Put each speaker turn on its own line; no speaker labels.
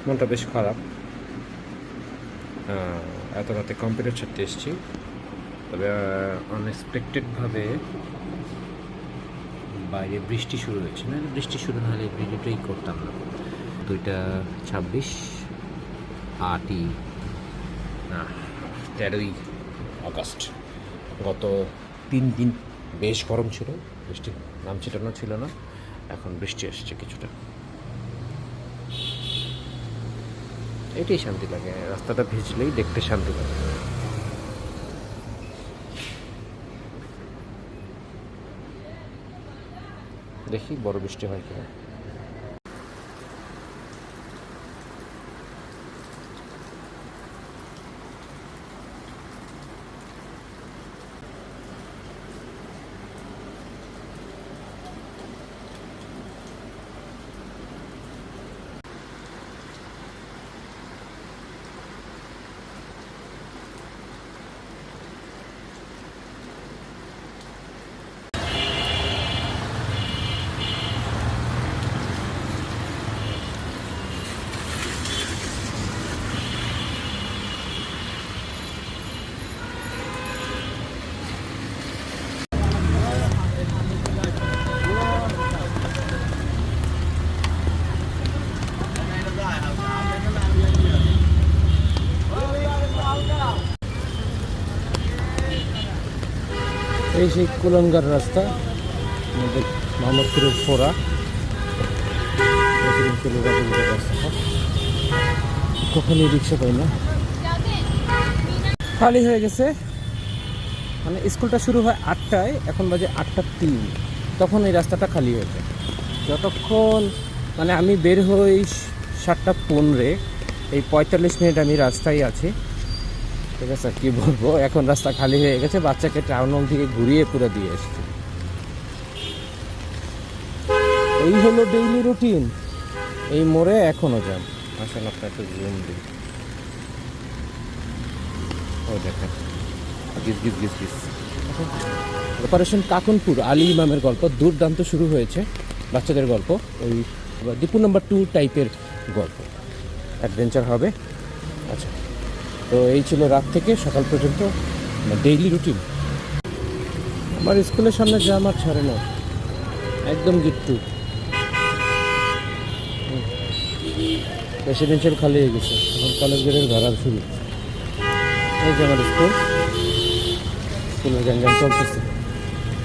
মনটা বেশ খারাপ। এত রাতে কম্পিউটার ছাড়তে এসেছি, তবে আনএক্সপেক্টেডভাবে বাইরে বৃষ্টি শুরু হয়েছে। না, বৃষ্টি শুরু না হলে ভিডিওটাই করতাম না। 2:26, 13ই আগস্ট। গত 3 দিন বেশ গরম ছিল, বৃষ্টি নাম ছিটানো ছিল না, এখন বৃষ্টি আসছে কিছুটা। এটাই শান্তি লাগে, রাস্তাটা ভিজলেই দেখতে শান্তি লাগে। দেখি বড় বৃষ্টি হয় কিনা। এই সেই কুলঙ্গার রাস্তা, আমাদের মোহাম্মদপুরের ফোরা রাস্তাটা। কখনই রিক্সা পাই না, খালি হয়ে গেছে। মানে স্কুলটা শুরু হয় 8টায়, এখন বাজে 8:03, তখন এই রাস্তাটা খালি হয়ে যায়। যতক্ষণ মানে আমি বের হই 7:15, এই 45 মিনিট আমি রাস্তায় আছি, ঠিক আছে। কী বলবো, এখন রাস্তা খালি হয়ে গেছে, বাচ্চাকে টাউন হল থেকে ঘুরিয়ে পুরো দিয়ে এসেছি। এই হলো ডেইলি রুটিন। এই মোড়ে এখনও যান। আসলে আপনার একটু জুম দিই, ও দেখেন গিস গিস গিস গিস। অপারেশন কাকনপুর, আলী ইমামের গল্প দুর্দান্ত শুরু হয়েছে, বাচ্চাদের গল্প, ওই দীপু নাম্বার 2 টাইপের গল্প, অ্যাডভেঞ্চার হবে। আচ্ছা, তো এই ছিল রাত থেকে সকাল পর্যন্ত ডেইলি রুটিন। আমার স্কুলের সামনে জ্যাম আর ছাড়ে না, একদম গিট্টু। রেসিডেন্সিয়াল খালি হয়ে গেছে, এখন কলেজ গেটের ভাড়া শুরু। এই যে আমার স্কুলের গ্যাঞ্জাম চলতেছে।